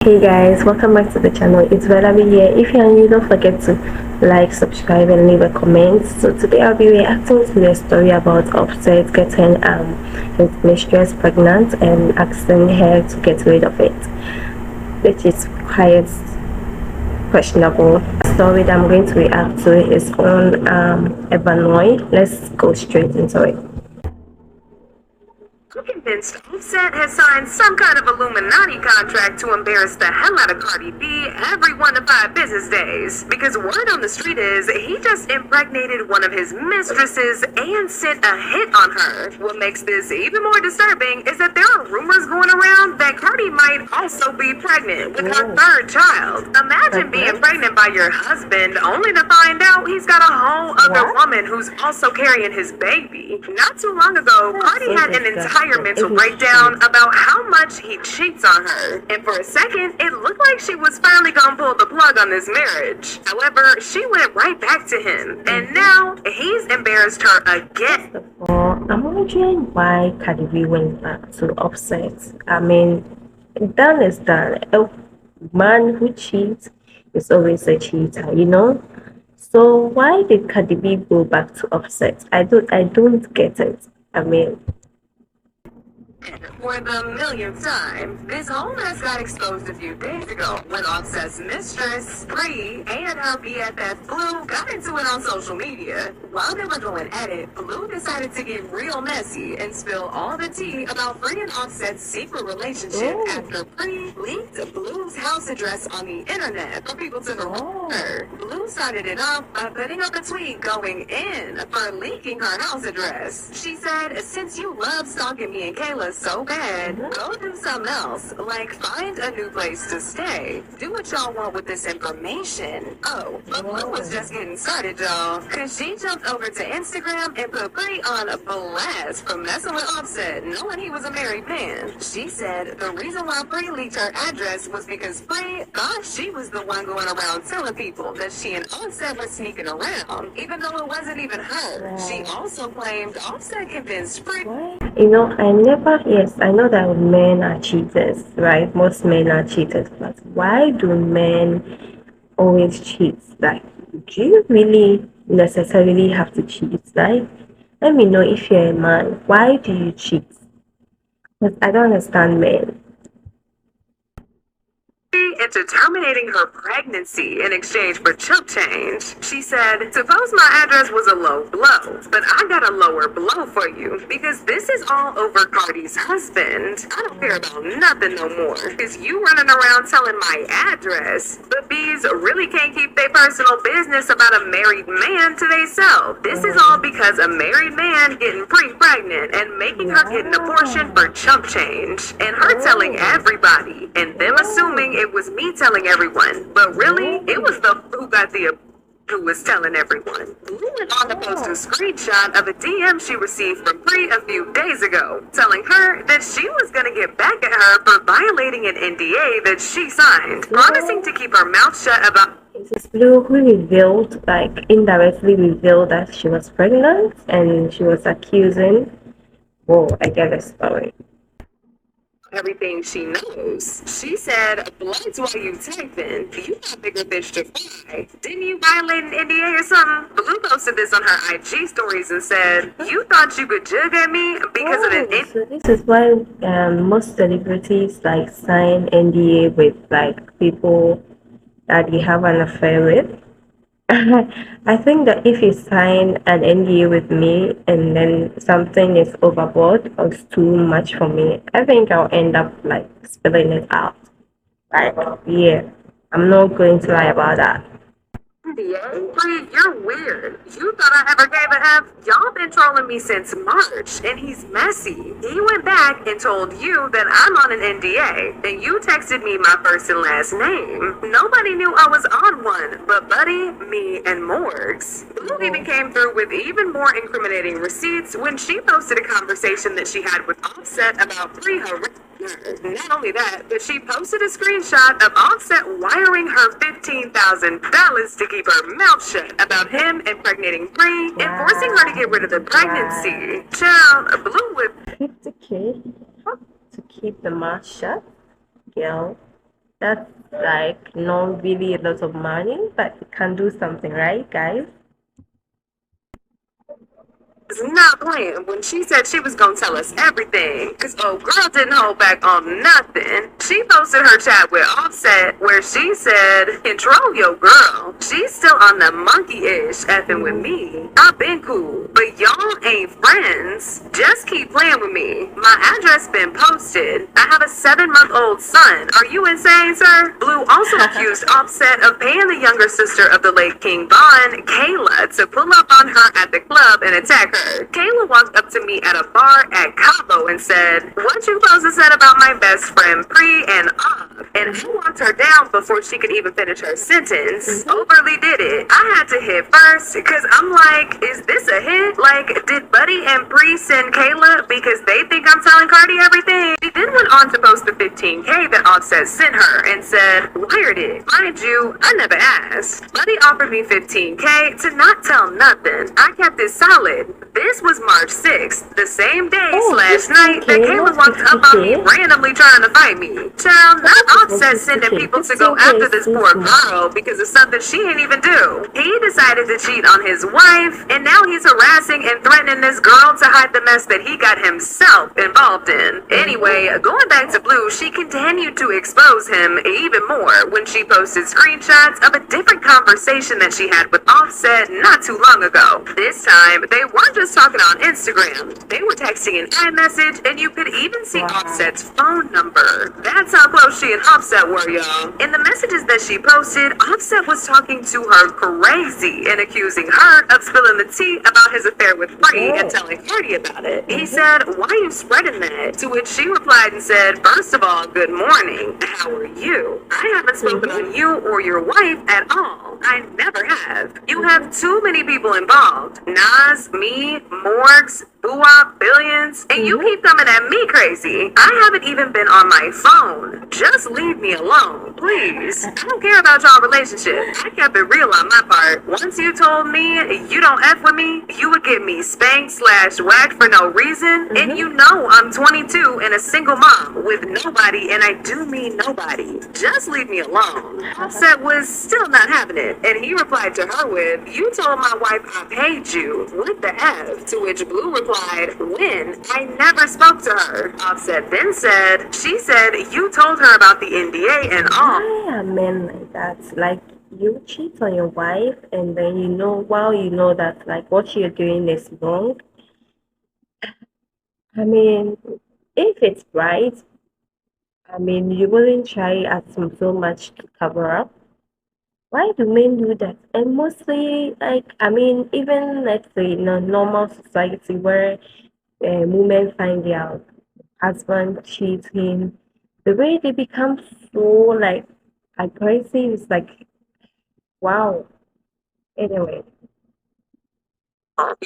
Hey guys, welcome back to the channel. It's Valerie here. If you're new, don't forget to like, subscribe, and leave a comment. So today I'll be reacting to a story about Offset getting his mistress pregnant and asking her to get rid of it, which is quite questionable. The story that I'm going to react to is on Evanoy. Let's go straight into it. I'm convinced Offset has signed some kind of Illuminati contract to embarrass the hell out of Cardi B every 1 to 5 business days. Because word on the street is he just impregnated one of his mistresses and sent a hit on her. What makes this even more disturbing is that there are rumors going around that Cardi might also be pregnant with her third child. Imagine being pregnant by your husband only to find out he's got a whole other woman who's also carrying his baby. Not too long ago, Cardi had an entire mental breakdown about how much he cheats on her. And for a second, it looked like she was finally gonna pull the plug on this marriage. However, she went right back to him. And now, he's embarrassed her again. First of all, I'm wondering why Cardi B went back to Offset. I mean, done is done. A man who cheats is always a cheater, you know? So why did Cardi B go back to Offset? I don't get it. I mean, For the millionth time, this whole mess got exposed a few days ago when Offset's mistress, Bree, and her BFF Blue got into it on social media. While they were going at it, Blue decided to get real messy and spill all the tea about Bree and Offset's secret relationship after Bree leaked Blue's house address on the internet for people to harass her. Blue started it off by putting up a tweet going in for leaking her house address. She said, "Since you love stalking me and Kayla so bad, go do something else, like find a new place to stay. Do what y'all want with this information." Oh, but Blue was just getting started, y'all, cause she jumped over to Instagram and put Bree on a blast for messing with Offset, knowing he was a married man. She said the reason why Bree leaked her address was because Bree thought she was the one going around telling people that she and Offset were sneaking around, even though it wasn't even her. She also claimed Offset convinced Bree. you know, yes, I know that men are cheaters, right? Most men are cheaters, but why do men always cheat? Like, do you really necessarily have to cheat? Like, let me know if you're a man. Why do you cheat? Because I don't understand men. Into terminating her pregnancy in exchange for chump change. She said, "Suppose my address was a low blow, but I got a lower blow for you because this is all over Cardi's husband. I don't care about nothing no more because you running around telling my address, but bees really can't keep their personal business about a married man to themselves. This is all because a married man getting pregnant and making her get an abortion for chump change, and her telling everybody, and them assuming it was me telling everyone, but really, it was the who was telling everyone." Blue went on to post a screenshot of a DM she received from Bree a few days ago, telling her that she was gonna get back at her for violating an NDA that she signed, promising to keep her mouth shut about. It's Blue who revealed, like, indirectly revealed that she was pregnant and she was accusing. Whoa, I get a story. Everything she knows. She said, "Blood's why you typing. You got bigger fish to fry. Didn't you violate an NDA or something?" Blue posted this on her IG stories and said, "You thought you could jug at me because of an So this is why most celebrities like sign NDA with like people that they have an affair with. I think that if you sign an NDA with me and then something is overboard or it's too much for me, I think I'll end up like spilling it out. Like, yeah, I'm not going to lie about that. NDA? Bree, you're weird. You thought I ever gave a F? Y'all been trolling me since March, and he's messy. He went back and told you that I'm on an NDA, and you texted me my first and last name. Nobody knew I was on one, but Buddy, me, and Morgs. Blue even came through with even more incriminating receipts when she posted a conversation that she had with Offset about Bree harassing her. Not only that, but she posted a screenshot of Offset wiring her $15,000 to keep her mouth shut about him impregnating Bree and forcing her to get rid of the pregnancy. Child, Blue would 50K to keep the mouth shut, girl. That's like not really a lot of money, but it can do something, right, guys? Was not playing when she said she was gonna tell us everything. Cause old girl didn't hold back on nothing. She posted her chat with Offset where she said, control your girl. She's still on the monkey-ish effing with me. I've been cool, but y'all ain't friends. Just keep playing with me. My address been posted. I have a 7-month-old son. Are you insane, sir? Blue also accused Offset of paying the younger sister of the late King Von, Kayla, to pull up on her at the club and attack her. Kayla walked up to me at a bar at Cabo and said, what you supposed to said about my best friend Pre and Ob? And I walked her down before she could even finish her sentence. Overly did it. I had to hit first because I'm like, is this a hit? Like, did Buddy and Pre send Kayla because they think I'm telling Cardi everything? She then went on to post the 15K that Offset sent her and said, wired it. Mind you, I never asked. Buddy offered me 15K to not tell nothing. I kept it solid. This was March 6th, the same day slash night that Kayla walked up on me randomly trying to fight me. Child, not Offset sending people to go after this poor girl because of something she ain't even do. He decided to cheat on his wife, and now he's harassing and threatening this girl to hide the mess that he got himself involved in. Anyway, going back to Blue, she continued to expose him even more when she posted screenshots of a different conversation that she had with Offset not too long ago. This time, they weren't just talking on Instagram. They were texting an iMessage, and you could even see Offset's phone number. That's how close she and Offset were, y'all. In the messages that she posted, Offset was talking to her crazy and accusing her of spilling the tea about his affair with Bree and telling Cardi about it. He said, why are you spreading that? To which she replied and said, first of all, good morning. How are you? I haven't spoken on you or your wife at all. I never have. You have too many people involved. Nas, me, Morgs, Boo-Wop, Billions, and you keep coming at me crazy. I haven't even been on my phone. Just leave me alone, please. I don't care about y'all relationship. I kept it real on my part. Once you told me you don't F with me, you would get me spanked slash whacked for no reason. And you know I'm 22 and a single mom with nobody, and I do mean nobody. Just leave me alone. Offset was still not having it, and he replied to her with, you told my wife I paid you. What the F? To which Blue replied, when? I never spoke to her. Offset then said, she said you told her about the NDA and all. Why are men like that? Like, you cheat on your wife, and then while you know that like what you're doing is wrong. I mean, if it's right, I mean, you wouldn't try as so much to cover up. Why do men do that? And mostly, like, I mean, even let's say in a normal society where women find their husband cheating, the way they become so like aggressive is like, wow. Anyway,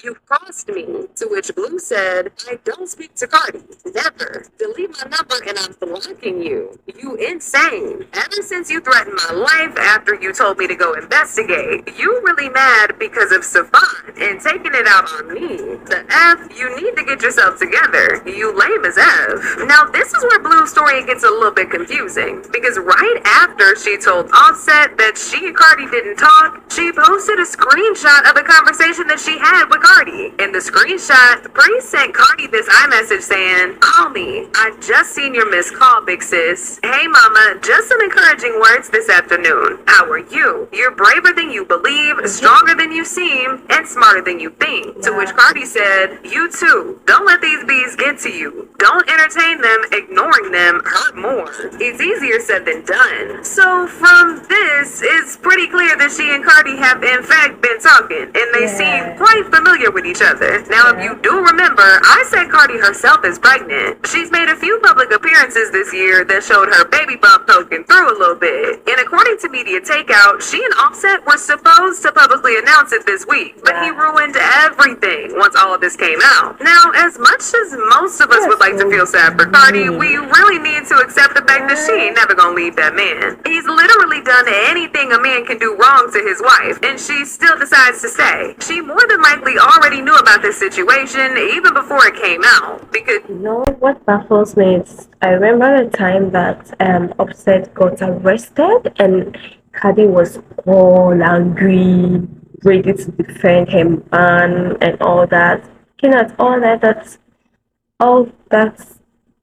You've crossed me. To which Blue said, I don't speak to Cardi. Never. Delete my number and I'm blocking you. You insane. Ever since you threatened my life after you told me to go investigate, you really mad because of Savant and taking it out on me. The F, you need to get yourself together. You lame as F. Now this is where Blue's story gets a little bit confusing because right after she told Offset that she and Cardi didn't talk, she posted a screenshot of a conversation that she had with Cardi. In the screenshot, Bree sent Cardi this iMessage saying, call me. I just seen your missed call, big sis. Hey mama, just some encouraging words this afternoon. How are you? You're braver than you believe, stronger than you seem, and smarter than you think. To which Cardi said, you too. Don't let these bees get to you. Don't entertain them. Ignoring them hurt more. It's easier said than done. So from this, it's pretty clear that she and Cardi have in fact been talking, and they seem quite familiar with each other. Now, if you do remember, I said Cardi herself is pregnant. She's made a few public appearances this year that showed her baby bump poking through a little bit. And according to Media Takeout, she and Offset were supposed to publicly announce it this week, but he ruined everything once all of this came out. Now, as much as most of us would like to feel sad for Cardi, we really need to accept the fact that she ain't never gonna leave that man. He's literally done anything a man can do wrong to his wife, and she still decides to stay. She more than likely already knew about this situation even before it came out. Because You know what baffles me is I remember the time that Offset got arrested and Cardi was all angry, ready to defend him and all that. Looking at all that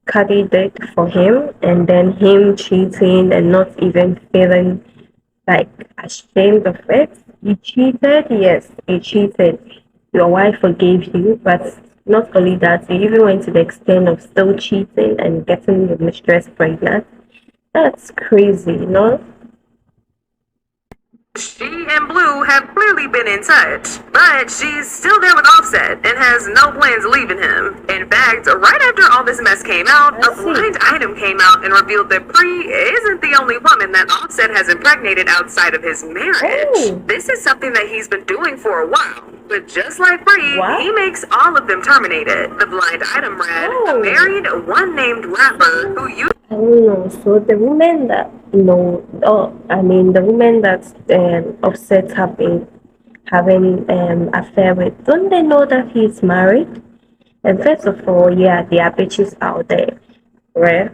Cardi did for him and then him cheating and not even feeling like ashamed of it. You cheated, yes, you cheated. Your wife forgave you, but not only that, you even went to the extent of still cheating and getting your mistress pregnant. That's crazy, you know? she and Blue have clearly been in touch, but she's still there with Offset and has no plans leaving him. In fact, right after all this mess came out, a blind item came out and revealed that Bree isn't the only woman that Offset has impregnated outside of his marriage. This is something that he's been doing for a while. But just like Bree, he makes all of them terminated. The blind item read, married one named rapper who used I don't know. So the women that the women that Offset have been having affair with, don't they know that he's married? And first of all, yeah, there are bitches out there, right?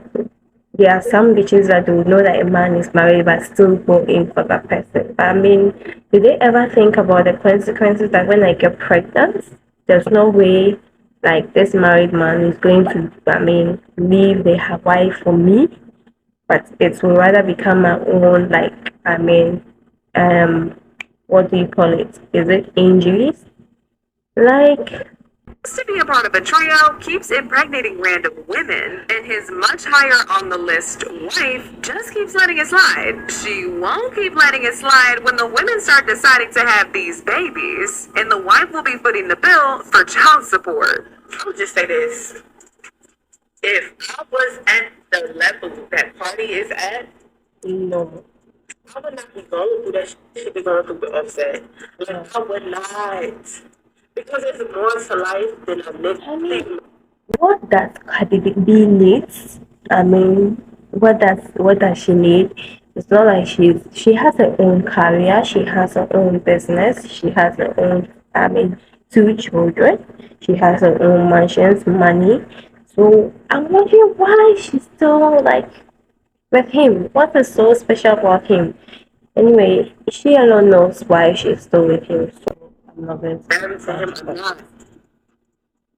There are some bitches that do know that a man is married but still go in for that person. But I mean, do they ever think about the consequences that when I get pregnant, there's no way like this married man is going to, leave the wife for me, but it will rather become my own, what do you call it? Is it injuries? Like, to be a part of a trio keeps impregnating random women, and his much higher on the list wife just keeps letting it slide. She won't keep letting it slide when the women start deciding to have these babies, and the wife will be footing the bill for child support. I would just say this. If I was at the level that Cardi is at, no. I would not be going through that shit be going through with Offset. Like, I would not. Because there's more to life than a nigga. What does Cardi B needs? What does she need? It's not like she has her own career, she has her own business, she has her own 2 children, she has her own mansions, money. So I'm wondering why she's still like with him. What is so special about him? Anyway, she alone knows why she's still with him. So I'm not going to married to him or not.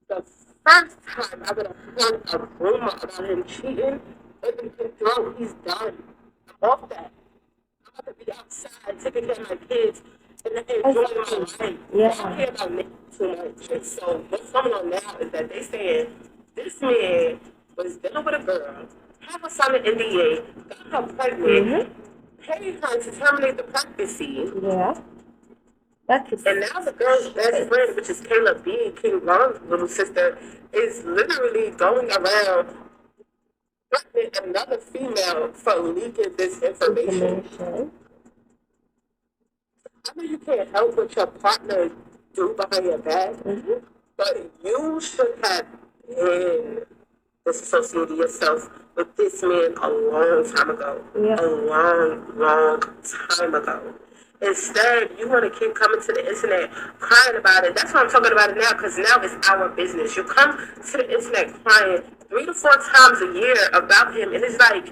The first time I would have heard a rumor about him cheating, it would have been he's done. I'm off that. I'm about to be outside taking care of my kids and enjoying my life. Yeah. I don't care about me too much. So what's going on now is that they saying this man was dealing with a girl, have a son in NDA, got her pregnant, paid her to terminate the pregnancy. Yeah. And now the girl's best friend, which is Kayla B, King Von's little sister, is literally going around threatening another female for leaking this information. I know you can't help what your partner do behind your back, but you should have been disassociated yourself with this man a long time ago. Yeah. A long time ago. Instead, you want to keep coming to the internet crying about it. That's why I'm talking about it now, because now it's our business. You come to the internet crying 3 to 4 times a year about him, and it's like,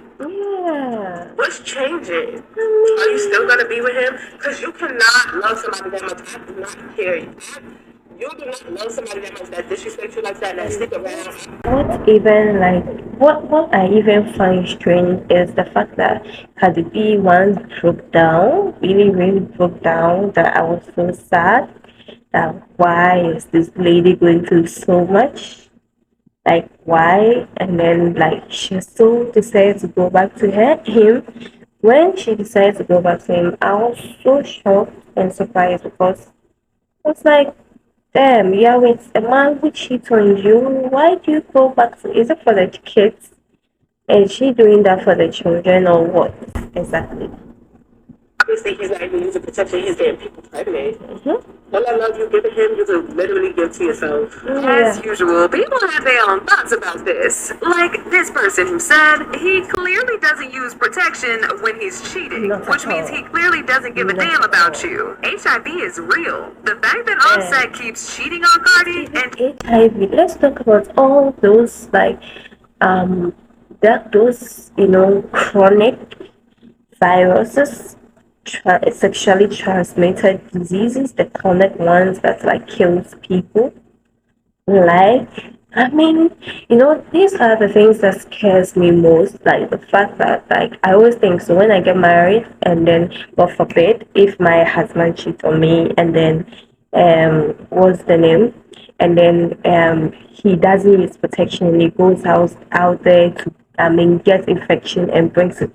what's changing? Are you still going to be with him? Because you cannot love somebody that much. I do not care. You do not love somebody that much that disrespects you like that, that stick around. What I even find strange is the fact that Cardi B once broke down, really broke down, that I was so sad that why is this lady going through so much? Like why? And then like she still decided to go back to him. When she decided to go back to him, I was so shocked and surprised because it's like, damn, yeah, with a man who cheats on you, why do you go back to? Is it for the kids? Is she doing that for the children or what exactly? obviously he's not even using protection, he's getting people pregnant. All that love you give to him, you could literally give to yourself. As usual, people have their own thoughts about this. Like this person who said he clearly doesn't use protection when he's cheating, which means he clearly doesn't give a damn about you. HIV is real. The fact that Offset keeps cheating on Cardi and HIV. Let's talk about all those those chronic viruses, sexually transmitted diseases, the chronic ones that like kills people. Like, I mean, these are the things that scares me most. Like the fact that, like, I always think so when I get married, and then, God forbid, if my husband cheats on me, and then, what's the name? And then, he doesn't use protection, and he goes out there to, get infection and brings it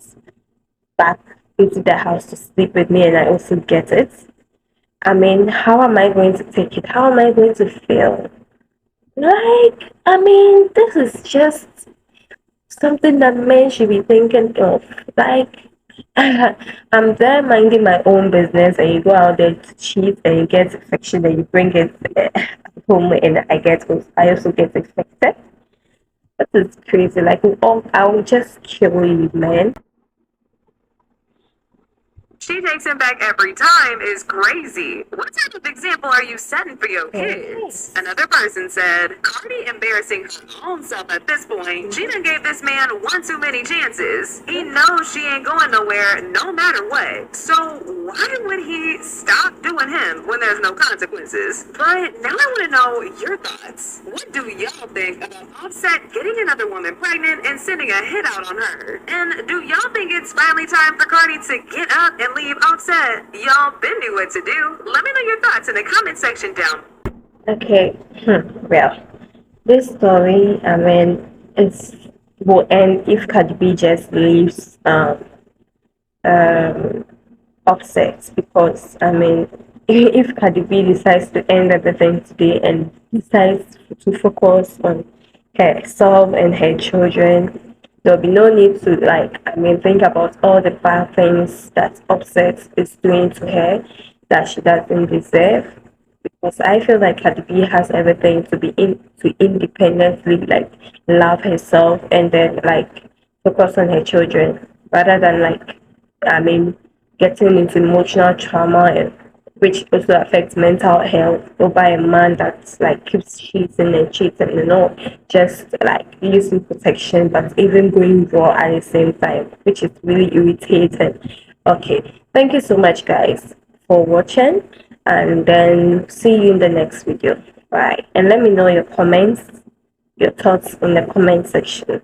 back into the house to sleep with me, and I also get it. I mean, how am I going to take it? How am I going to feel? Like, I mean, this is just something that men should be thinking of. Like, I'm there minding my own business, and you go out there to cheat, and you get infection, and you bring it home, and I also get infected. That is crazy. Like, I will just kill you, man. she takes him back every time is crazy. What type of example are you setting for your kids? Another person said, Cardi embarrassing her own self at this point. She done gave this man one too many chances. He knows she ain't going nowhere no matter what. So why would he stop doing him when there's no consequences? But now I want to know your thoughts. What do y'all think about Offset getting another woman pregnant and sending a hit out on her? And do y'all think it's finally time for Cardi to get up and leave Offset? Y'all been knew what to do. Let me know your thoughts in the comment section down. Okay, well, this story, I mean, will end if Cardi B just leaves Offset, because I mean, if Cardi B decides to end everything today and decides to focus on herself and her children, there'll be no need to, like, I mean, think about all the bad things that Offset is doing to her that she doesn't deserve. Because I feel like Cardi B has everything to independently, like, love herself, and then, like, focus on her children, rather than, like, I mean, getting into emotional trauma, and which also affects mental health, over a man that, like, keeps cheating and all, just like using protection but even going raw at the same time, which is really irritating. Okay, thank you so much, guys, for watching, and then see you in the next video. Bye, and let me know your comments, your thoughts in the comment section.